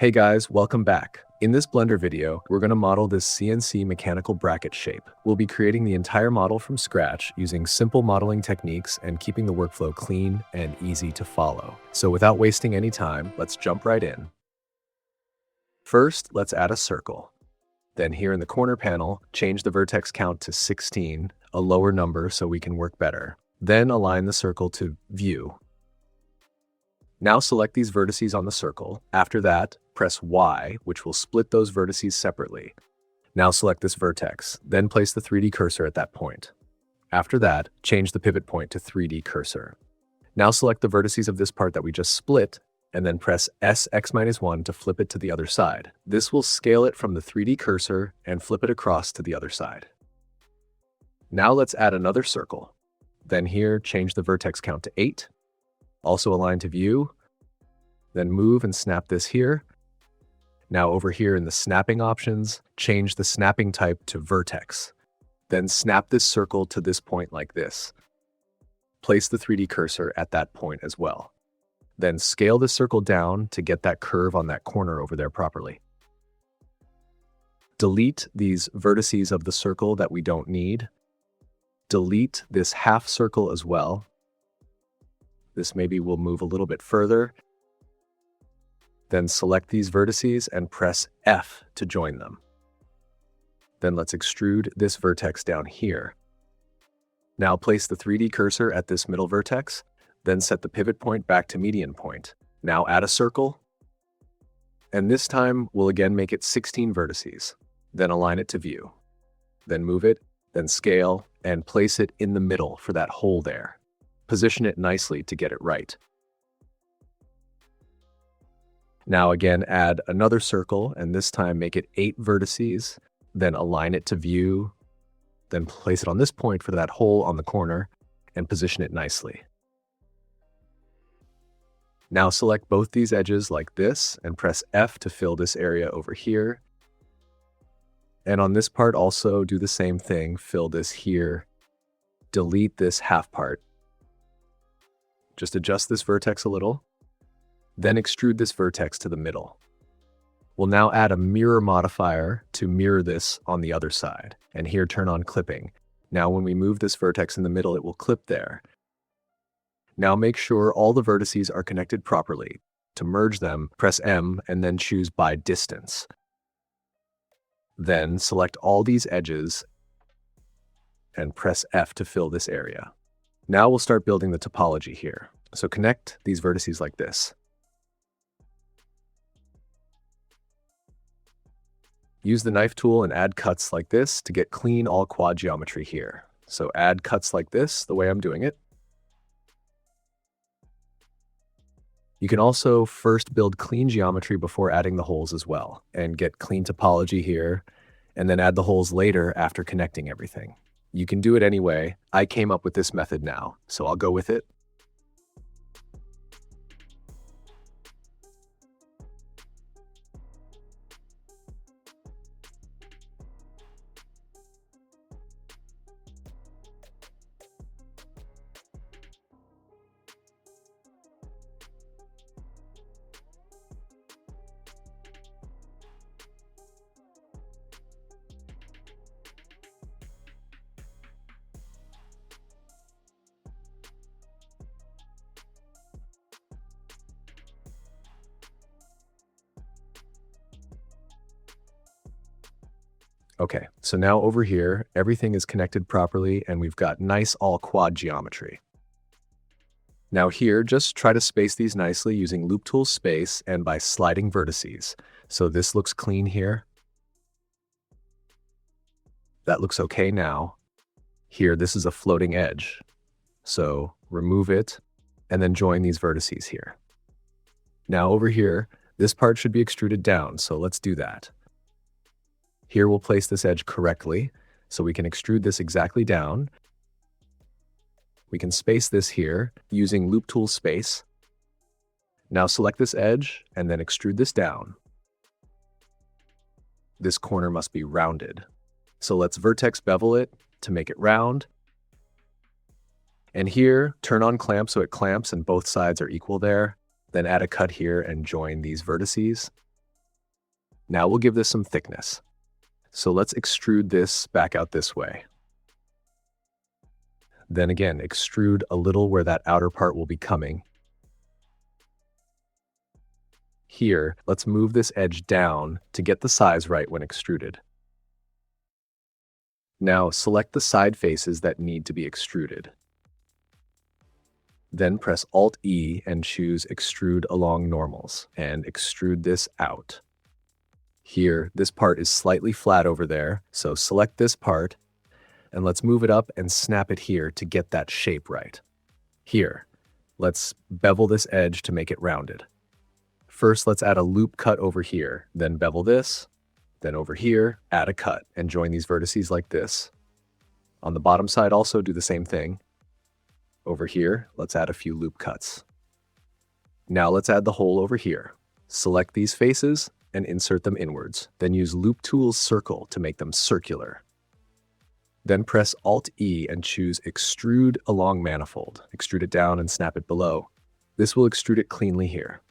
Hey guys, welcome back. In this Blender video, we're going to model this CNC mechanical bracket shape. We'll be creating the entire model from scratch using simple modeling techniques and keeping the workflow clean and easy to follow. So without wasting any time, let's jump right in. First, let's add a circle. Then here in the corner panel, change the vertex count to 16, a lower number so we can work better. Then align the circle to View. Now select these vertices on the circle. After that, press Y, which will split those vertices separately. Now select this vertex, then place the 3D cursor at that point. After that, change the pivot point to 3D cursor. Now select the vertices of this part that we just split, and then press SX-1 to flip it to the other side. This will scale it from the 3D cursor and flip it across to the other side. Now let's add another circle. Then here, change the vertex count to 8. Also align to View, then move and snap this here. Now over here in the snapping options, change the snapping type to vertex. Then snap this circle to this point like this. Place the 3D cursor at that point as well. Then scale the circle down to get that curve on that corner over there properly. Delete these vertices of the circle that we don't need. Delete this half circle as well. This maybe will move a little bit further. Then select these vertices and press F to join them. Then let's extrude this vertex down here. Now place the 3D cursor at this middle vertex, then set the pivot point back to median point. Now add a circle, and this time we'll again make it 16 vertices. Then align it to View. Then move it, then scale, and place it in the middle for that hole there. Position it nicely to get it right. Now again, add another circle, and this time make it 8 vertices, then align it to View, then place it on this point for that hole on the corner, and position it nicely. Now select both these edges like this, and press F to fill this area over here. And on this part also do the same thing, fill this here. Delete this half part. Just adjust this vertex a little, then extrude this vertex to the middle. We'll now add a mirror modifier to mirror this on the other side, and here turn on clipping. Now when we move this vertex in the middle, it will clip there. Now make sure all the vertices are connected properly. To merge them, press M and then choose by distance. Then select all these edges and press F to fill this area. Now we'll start building the topology here. So connect these vertices like this. Use the knife tool and add cuts like this to get clean all quad geometry here. So add cuts like this, the way I'm doing it. You can also first build clean geometry before adding the holes as well, and get clean topology here, and then add the holes later after connecting everything. You can do it anyway. I came up with this method now, so I'll go with it. Okay, so now over here, everything is connected properly and we've got nice all quad geometry. Now here, just try to space these nicely using Loop Tool space and by sliding vertices. So this looks clean here. That looks okay now. Here, this is a floating edge. So remove it and then join these vertices here. Now over here, this part should be extruded down, so let's do that. Here we'll place this edge correctly, so we can extrude this exactly down. We can space this here using Loop Tool space. Now select this edge and then extrude this down. This corner must be rounded. So let's vertex bevel it to make it round. And here, turn on clamp so it clamps and both sides are equal there. Then add a cut here and join these vertices. Now we'll give this some thickness. So let's extrude this back out this way. Then again, extrude a little where that outer part will be coming. Here, let's move this edge down to get the size right when extruded. Now select the side faces that need to be extruded. Then press Alt-E and choose Extrude Along Normals and extrude this out. Here, this part is slightly flat over there, so select this part and let's move it up and snap it here to get that shape right. Here, let's bevel this edge to make it rounded. First, let's add a loop cut over here, then bevel this, then over here, add a cut and join these vertices like this. On the bottom side also do the same thing. Over here, let's add a few loop cuts. Now let's add the hole over here. Select these faces and insert them inwards. Then use Loop Tool's circle to make them circular. Then press Alt-E and choose Extrude Along Manifold. Extrude it down and snap it below. This will extrude it cleanly here.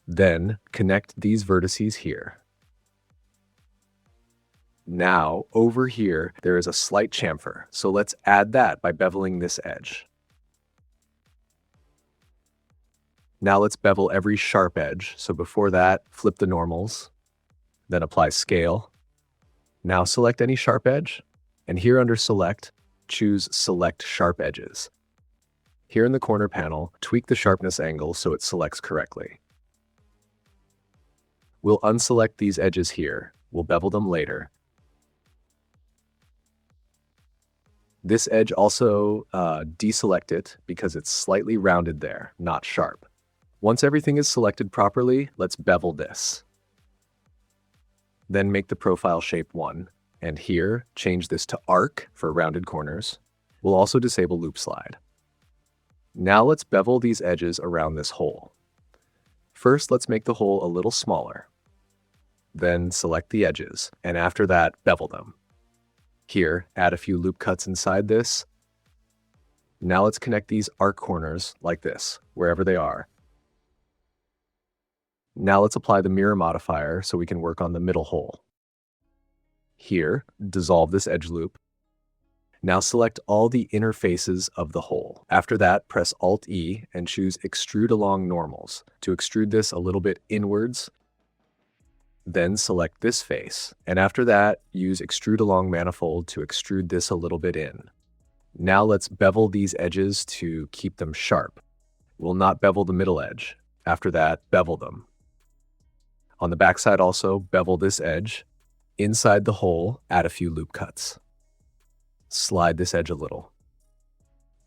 Then connect these vertices here. Now, over here, there is a slight chamfer, so let's add that by beveling this edge. Now let's bevel every sharp edge, so before that, flip the normals, then apply scale. Now select any sharp edge, and here under Select, choose Select Sharp Edges. Here in the corner panel, tweak the sharpness angle so it selects correctly. We'll unselect these edges here, we'll bevel them later. This edge also deselect it because it's slightly rounded there, not sharp. Once everything is selected properly, let's bevel this. Then make the profile shape 1, and here, change this to arc for rounded corners. We'll also disable loop slide. Now let's bevel these edges around this hole. First, let's make the hole a little smaller. Then select the edges, and after that, bevel them. Here, add a few loop cuts inside this. Now let's connect these arc corners like this, wherever they are. Now let's apply the mirror modifier so we can work on the middle hole. Here, dissolve this edge loop. Now select all the inner faces of the hole. After that, press Alt-E and choose Extrude Along Normals to extrude this a little bit inwards. Then select this face, and after that, use Extrude Along Manifold to extrude this a little bit in. Now let's bevel these edges to keep them sharp. We'll not bevel the middle edge. After that, bevel them. On the backside also, bevel this edge. Inside the hole, add a few loop cuts. Slide this edge a little.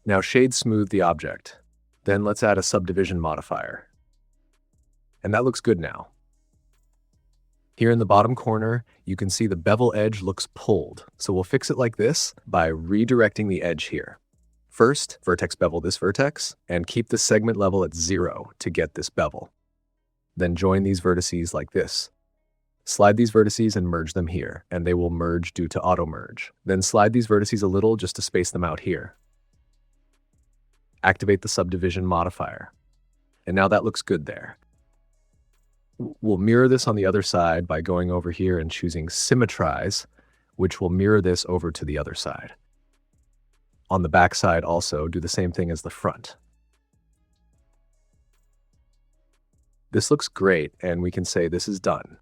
Now shade smooth the object. Then let's add a subdivision modifier. And that looks good now. Here in the bottom corner, you can see the bevel edge looks pulled. So we'll fix it like this by redirecting the edge here. First, vertex bevel this vertex and keep the segment level at 0 to get this bevel. Then join these vertices like this. Slide these vertices and merge them here, and they will merge due to auto merge. Then slide these vertices a little just to space them out here. Activate the subdivision modifier. And now that looks good there. We'll mirror this on the other side by going over here and choosing Symmetrize, which will mirror this over to the other side. On the back side also, do the same thing as the front. This looks great, and we can say this is done.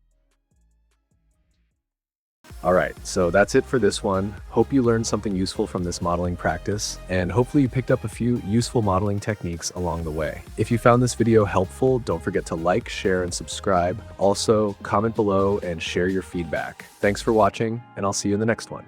All right, so that's it for this one. Hope you learned something useful from this modeling practice, and hopefully you picked up a few useful modeling techniques along the way. If you found this video helpful, don't forget to like, share, and subscribe. Also, comment below and share your feedback. Thanks for watching, and I'll see you in the next one.